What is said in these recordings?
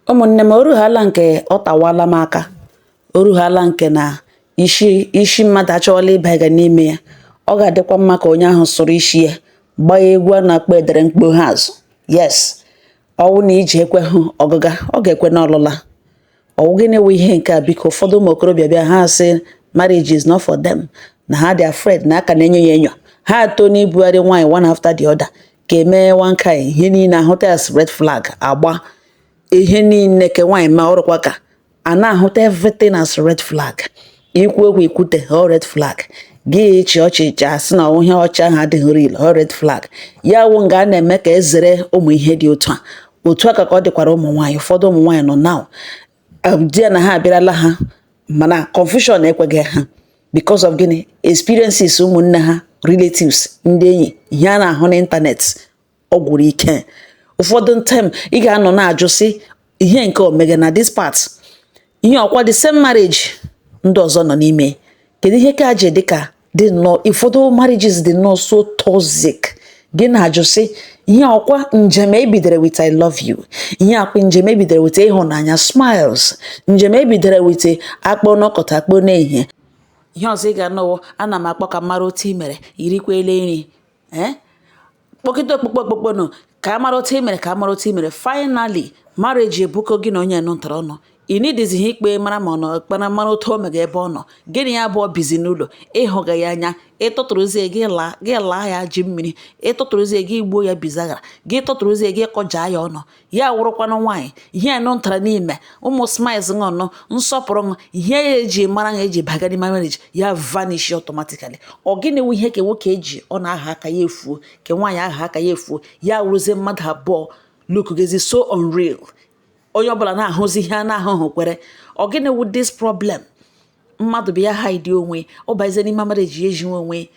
Ụmụnne m, oruhala nke ọ tawala m aka. Oruhala nke na isi mmadụ achọwala ịbanye n'ime ya. Ọ ga-adịkwa mma ka onye ahụ sụrụ isi ya, gbaa egwu a na-akpọ edere mkpu ha azụ. Yes, ọwụ na iji ekwe hụ ọgụga, ọ ga-ekwe n'ọlụla. Ọwụ gịnị wụ ihe nke a? Biko ụfọdụ ụmụ okorobịa bịa ha sị marriage is not for them, na ha dị afraid na aka na-enyo ya enyo. Ha atọ n'ibugharị nwaanyị one after the other ka emee one kind ihe niile ahụta as red flag agba. Ihe niile ke nwaanyị ma ọrụkwa ka a na-ahụta everything as red flag. Ikwu okwu ikwute ọ red flag. Gị echi ọchịchị asị na ihe ọcha ahụ adịghị real ọ red flag. Ya wụ nga a na-eme ka ezere ụmụ ihe dị otu a. Otu a ka ọ dịkwara ụmụ nwaanyị. Ụfọdụ ụmụ nwaanyị nọ now di ya na ha abịarala ha mana confusion ekweghị ha because of gịnị? Experiences ụmụnne ha, relatives, ndị enyi, ihe a na-ahụ n'ịntanetị ọ gwụrụ ike. Ụfọdụ time ị ga-anọ na-ajụ sị ihe nke omega na this part, ihe ọkwa the same marriage ndị ọzọ nọ n'ime. Kedu ihe ka ji dị ka dị nnọọ ụfọdụ marriages dị nnọọ so toxic. Gị na-ajụ sị ihe ọkwa njem ebidere with I love you, ihe akwa njem ebidere with ịhụnanya smiles, njem ebidere with akpọ n'ọkọta akpọ n'ehihie. Ihe ọzọ ị ga-anọwụ ana m akpọ ka mara otu i mere irikwele nri kpọkịta okpukpe nọ ka a mara otu i mere ka a mara otu i mere. Finally marriage ebuko gị na onye nụntara ọnụ. Ị nidizi ihe ikpe mara ma ọ nọ kpara mara otu o mega ebe ọ nọ. Gịnị ya abụọ bizi n'ụlọ ịhụga ya anya, ịtụtụrụzie gị laa ya ji mmiri, ịtụtụrụzie gị gbuo ya bizaghara, gị tụtụrụzie gị kọjaa ya ọnụ. Ya wụrụkwanụ nwaanyị ihe ya nụntara n'ime ụmụ smiles ṅụnụ nsọpụrụ ṅụ ihe ya eji mara ha eji baga n'ime marriage ya vanish automatically. Ọ gịnị wụ ihe ka nwoke eji ọ na-aha aka ya efuo ka nwaanyị aha aka ya efuo ya wụrụzie mmadụ abụọ look gezi so unreal. Onye ọbụla na-ahụzi ihe a na-ahụhụ kwere. Ọ gịnị wụ this problem? Mmadụ bụ ya hide onwe ọ bazie n'ime marriage ya ejiwe onwe.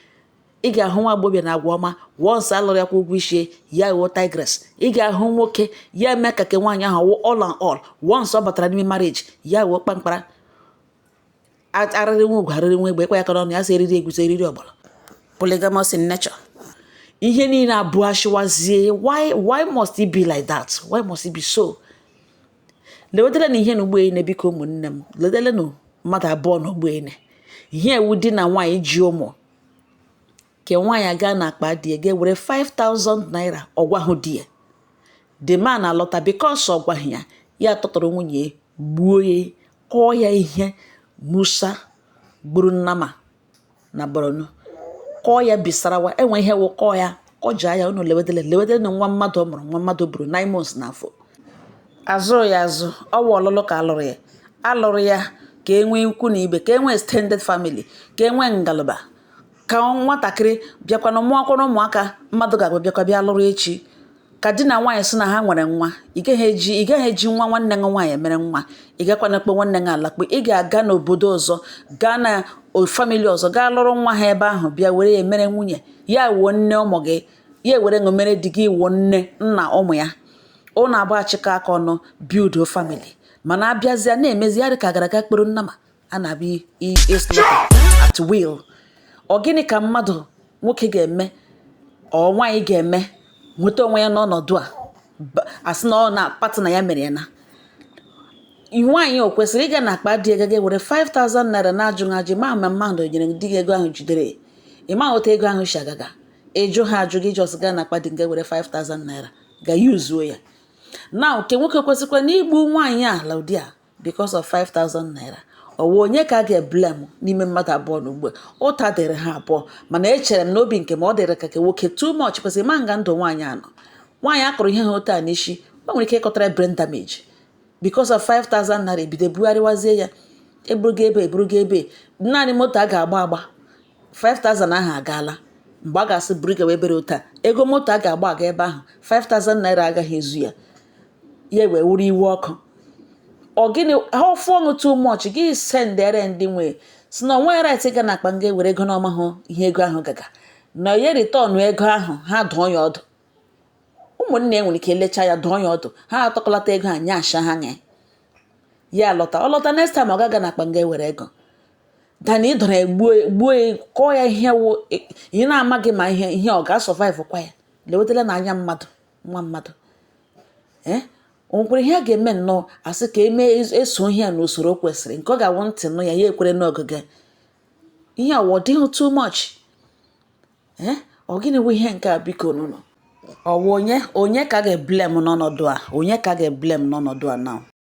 Ị ga-ahụ nwa agbọghọbịa na agwa ọma once alụrụ ya kwa ụgwọ isi ya wụ tigress. Ị ga-ahụ nwoke ya eme ka ke nwaanyị ahụ wụ all and all once ọ batara n'ime marriage ya wụ kpamkpara. Arịrị nwa ugwu arịrị nwa egbe ekwe ya ka n'ọnụ ya sị eriri egwuzo eriri ọgbara. Polygamous in nature. Ihe niile abụọ ashiwazie. Why must it be like that? Why must it be so? Lewetele na ihe n'ugboene biko ụmụnne m, ledele na mmadụ abụọ n'ugboene. Ihe ewu di na nwaanyị ji ụmụ ke nwaanyị gaa na akpa di ga were 5,000 naira ọgwa hụ di ya. The man alọta because ọ gwaghị ya, ya tọtọrọ nwunye gbuo ya, kọọ ya ihe Musa gburu Nnama na Borno, kọọ ya Bisarawa. Enwe ihe wụ kọọ ya kọjaa ya. Unu lewedele na nwa mmadụ ọ mụrụ, nwa mmadụ buru 9 months n'afọ. Azụrụ ya azụ ọwa ọlụlụ ka alụrụ ya. Alụrụ ya ka enwee ikwu na ibe, ka enwee extended family, ka enwee ngalaba, ka nwatakịrị bịakwana mụọkwana ụmụaka mmadụ ga-agba bịakwa bịa lụrụ echi. Ka di na nwaanyị sị na ha nwere nwa, ị gaghị eji nwa nwanne gị nwaanyị mere nwa. Ị gakwana kpe nwanne gị alakpe. Ị ga-aga n'obodo ọzọ, gaa na famili ọzọ, gaa lụrụ nwa ha ebe ahụ bịa were ya mere nwunye. Ya wuo nne ụmụ gị, ya were ṅụ mere di gị wuo nne nna ụmụ ya. Ọ na-abụ achịkọ aka ọnụ build family. Mana abịazịa na-emezi ya dị ka gara aga kpero Nnama a na-abịa islaughter at will. Ọ gịnị ka mmadụ nwoke ga-eme ọ nwaanyị ga-eme nweta onwe ya n'ọnọdụ a asị na ọ na partner ya mere ya na nwaanyị o kwesịrị ịga na akpa dị ego were 5,000 naira na-ajụghị ajụ ma mmadụ nyere di gị ego ahụ jidere ịma otu ego ahụ si agaga. Ịjụ ha ajụ gị jọs gaa na akpa dị nga were 5,000 naira ga yuzuo ya. Now ke nwoke kwesịkwa na igbu nwaanyị a laudia because of 5,000 naira. Ọwụ onye ka a ga-eblem n'ime mmadụ abụọ n'ugbo? Ụta dịrị ha abụọ, mana echere m n'obi nke m ọ dịrị ka ke nwoke too much kwesịrị ma nga ndụ nwaanyị anọ. Nwaanyị akụrụ ihe ha otu a n'isi o nwere ike ịkọtara brain damage because of 5,000 naira. Ebido bugharịwazie ya eburugo ebe naanị moto a ga-agba 5,000 ahụ agaala. Mgbe a ga-asị buru gawa ebere ụta ego moto a ga-agba aga ebe ahụ 5,000 naira agaghị ezu ya. Ya wee wuru iwe ọkụ. Ọ gịnị ọfụ ọṅụ too much gị sendere ndị nwe si na onwe right ga na akpa nga were ego n'ọma hụ ihe ego ahụ gaga na onye return ego ahụ ha dụọ ya ọdụ. Ụmụnne nwere ike lecha ya dụọ ya ọdụ, ha atọkọlata ego anya asha ha nye ya lọta. Ọ lọta next time ọ gaga na akpa nga were ego dana ịdọrọ egbuo kọọ ya ihe wụ ị na-amaghị ma ihe ọ ga-survive kwa ya. Lewetele na anya mmadụ nwa mmadụ o nwekwara ihe a ga-eme nnọọ asị ka eso ihe a n'usoro kwesịrị nke ọ ga-awụ ntị nụ ya ekwere n'ogige ihe a ọ dịghị too much ọ gịnị bụ ihe nke a biko nụnụ ọ bụ onye ka ga-eblem n'ọnọdụ a onye ka ga-eblem n'ọnọdụ a now